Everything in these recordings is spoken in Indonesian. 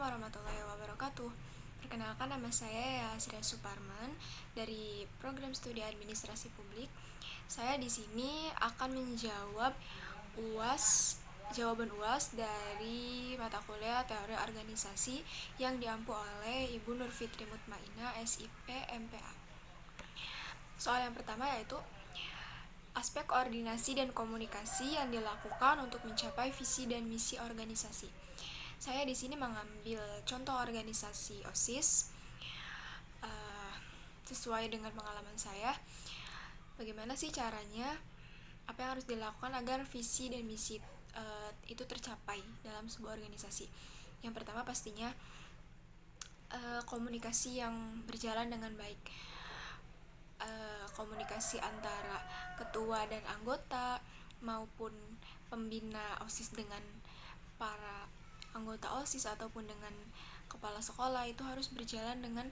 warahmatullahi wabarakatuh. Perkenalkan, nama saya Yasria Suparman dari Program Studi Administrasi Publik. Saya di sini akan menjawab jawaban UAS dari mata kuliah Teori Organisasi yang diampu oleh Ibu Nur Fitri Mutmainah, SIP MPA. Soal yang pertama yaitu aspek koordinasi dan komunikasi yang dilakukan untuk mencapai visi dan misi organisasi. Saya di sini mengambil contoh organisasi OSIS sesuai dengan pengalaman saya. Bagaimana sih caranya? Apa yang harus dilakukan agar visi dan misi itu tercapai dalam sebuah organisasi? Yang pertama pastinya komunikasi yang berjalan dengan baik. Komunikasi antara ketua dan anggota maupun pembina OSIS dengan para anggota OSIS ataupun dengan kepala sekolah itu harus berjalan dengan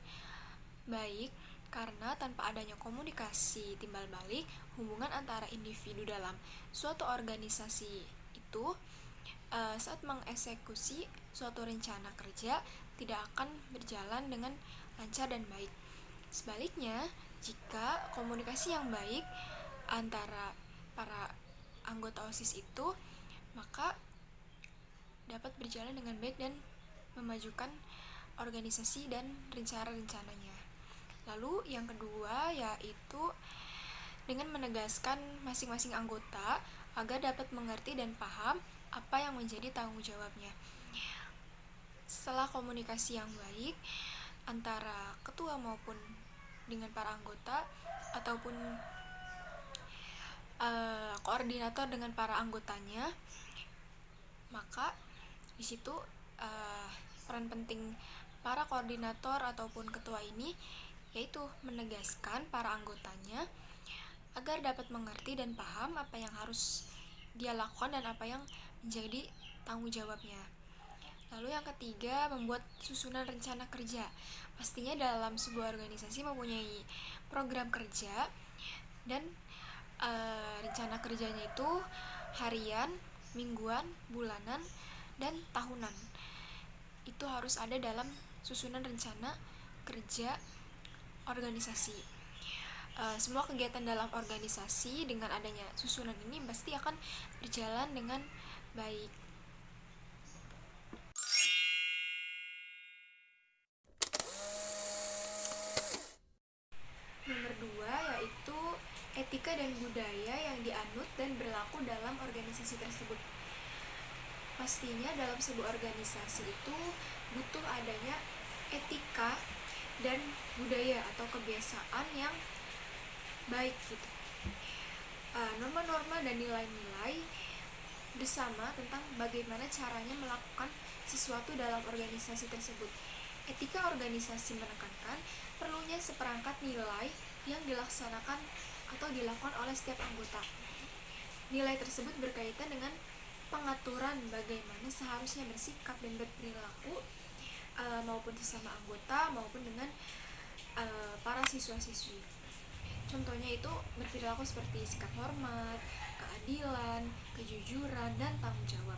baik, karena tanpa adanya komunikasi timbal balik, hubungan antara individu dalam suatu organisasi itu saat mengeksekusi suatu rencana kerja tidak akan berjalan dengan lancar dan baik. Sebaliknya, jika komunikasi yang baik antara para anggota OSIS itu, maka dapat berjalan dengan baik dan memajukan organisasi dan rencana-rencananya. Lalu yang kedua yaitu dengan menegaskan masing-masing anggota agar dapat mengerti dan paham apa yang menjadi tanggung jawabnya. Setelah komunikasi yang baik antara ketua maupun dengan para anggota ataupun koordinator dengan para anggotanya, maka di situ peran penting para koordinator ataupun ketua ini yaitu menegaskan para anggotanya agar dapat mengerti dan paham apa yang harus dia lakukan dan apa yang menjadi tanggung jawabnya. Lalu yang ketiga, membuat susunan rencana kerja. Pastinya dalam sebuah organisasi mempunyai program kerja dan rencana kerjanya itu harian, mingguan, bulanan, dan tahunan. Itu harus ada dalam susunan rencana kerja organisasi. Semua kegiatan dalam organisasi dengan adanya susunan ini pasti akan berjalan dengan baik. Nomor 2 yaitu etika dan budaya yang dianut dan berlaku dalam organisasi tersebut. Pastinya dalam sebuah organisasi itu butuh adanya etika dan budaya atau kebiasaan yang baik gitu. Norma-norma dan nilai-nilai bersama tentang bagaimana caranya melakukan sesuatu dalam organisasi tersebut. Etika organisasi menekankan perlunya seperangkat nilai yang dilaksanakan atau dilakukan oleh setiap anggota. Nilai tersebut berkaitan dengan pengaturan bagaimana seharusnya bersikap dan berperilaku maupun sesama anggota maupun dengan para siswa-siswi. Contohnya itu berperilaku seperti sikap hormat, keadilan, kejujuran, dan tanggung jawab.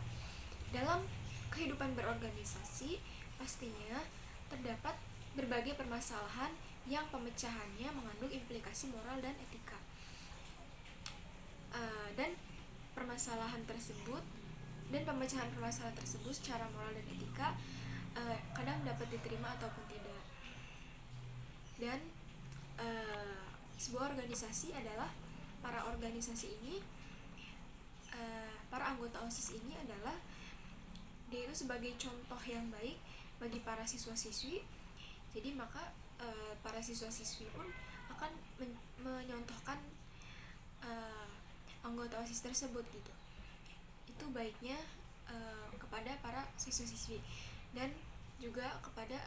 Dalam kehidupan berorganisasi, pastinya terdapat berbagai permasalahan yang pemecahannya mengandung implikasi moral dan etika. Dan pemecahan permasalahan tersebut secara moral dan etika kadang dapat diterima ataupun tidak. Dan sebuah organisasi adalah para anggota OSIS ini adalah dia itu sebagai contoh yang baik bagi para siswa-siswi. Jadi maka para siswa-siswi pun akan menyontohkan anggota OSIS tersebut gitu. Itu baiknya kepada para siswa-siswi dan juga kepada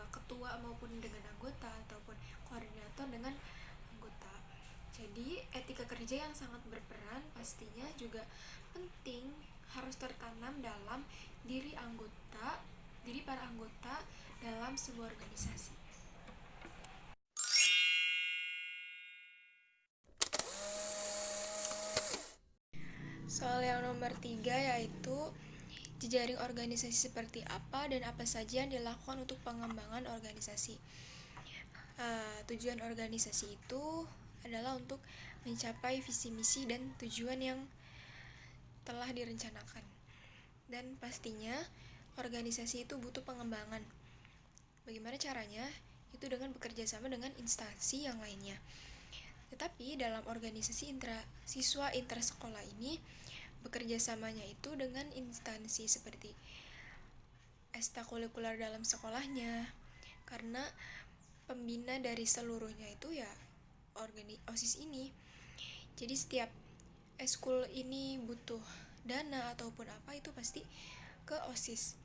ketua maupun dengan anggota ataupun koordinator dengan anggota. Jadi etika kerja yang sangat berperan pastinya juga penting harus tertanam dalam diri para anggota dalam sebuah organisasi. Soal yang nomor 3 yaitu jejaring organisasi seperti apa dan apa saja yang dilakukan untuk pengembangan organisasi. Tujuan organisasi itu adalah untuk mencapai visi misi dan tujuan yang telah direncanakan. Dan pastinya organisasi itu butuh pengembangan. Bagaimana caranya? Itu dengan bekerja sama dengan instansi yang lainnya. Tetapi dalam organisasi siswa intrasekolah ini bekerja samanya itu dengan instansi seperti ekstrakurikuler dalam sekolahnya, karena pembina dari seluruhnya itu ya OSIS ini. Jadi setiap eskul ini butuh dana ataupun apa, itu pasti ke OSIS,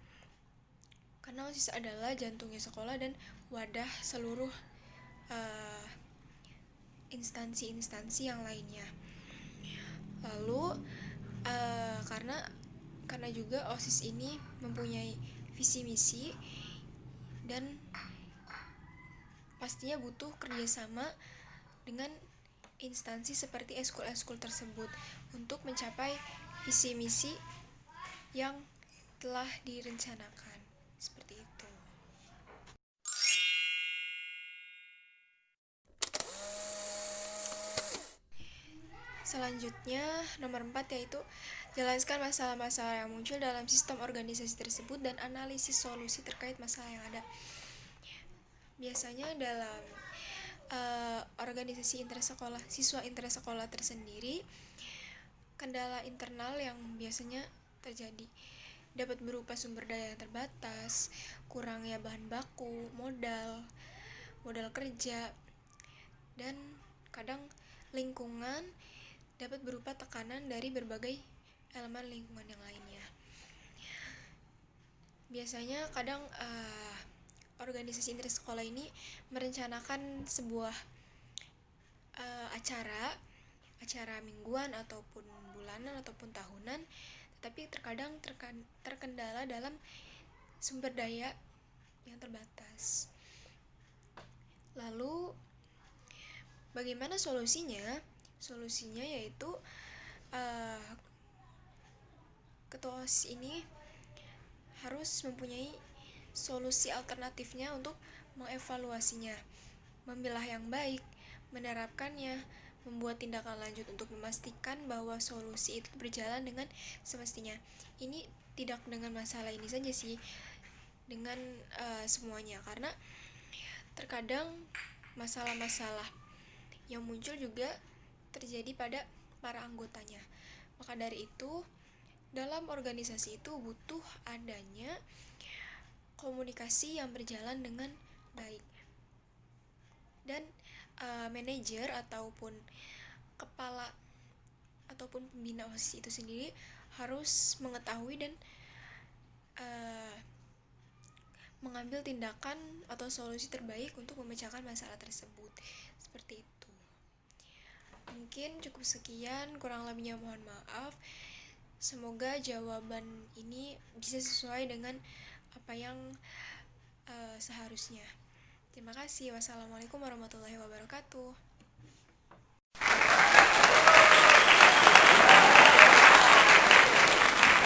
karena OSIS adalah jantungnya sekolah dan wadah seluruh instansi-instansi yang lainnya. Lalu karena juga OSIS ini mempunyai visi misi dan pastinya butuh kerjasama dengan instansi seperti eskul-eskul tersebut untuk mencapai visi misi yang telah direncanakan. Seperti itu. Selanjutnya, nomor 4 yaitu jelaskan masalah-masalah yang muncul dalam sistem organisasi tersebut dan analisis solusi terkait masalah yang ada. Biasanya dalam organisasi intrasekolah, siswa intrasekolah tersendiri, kendala internal yang biasanya terjadi dapat berupa sumber daya yang terbatas, kurangnya bahan baku, modal kerja, dan kadang lingkungan dapat berupa tekanan dari berbagai elemen lingkungan yang lainnya. Biasanya kadang organisasi intrasekolah ini merencanakan sebuah acara mingguan ataupun bulanan ataupun tahunan, tetapi terkadang terkendala dalam sumber daya yang terbatas. Lalu bagaimana solusinya? Solusinya yaitu ketua OSIS ini harus mempunyai solusi alternatifnya untuk mengevaluasinya, memilah yang baik, menerapkannya, membuat tindakan lanjut untuk memastikan bahwa solusi itu berjalan dengan semestinya. Ini tidak dengan masalah ini saja sih, dengan semuanya, karena terkadang masalah-masalah yang muncul juga terjadi pada para anggotanya. Maka dari itu, dalam organisasi itu butuh adanya komunikasi yang berjalan dengan baik, dan manajer ataupun kepala ataupun pembina OSIS itu sendiri harus mengetahui dan mengambil tindakan atau solusi terbaik untuk memecahkan masalah tersebut. Seperti itu. Mungkin cukup sekian, kurang lebihnya mohon maaf. Semoga jawaban ini bisa sesuai dengan apa yang seharusnya. Terima kasih. Wassalamualaikum warahmatullahi wabarakatuh.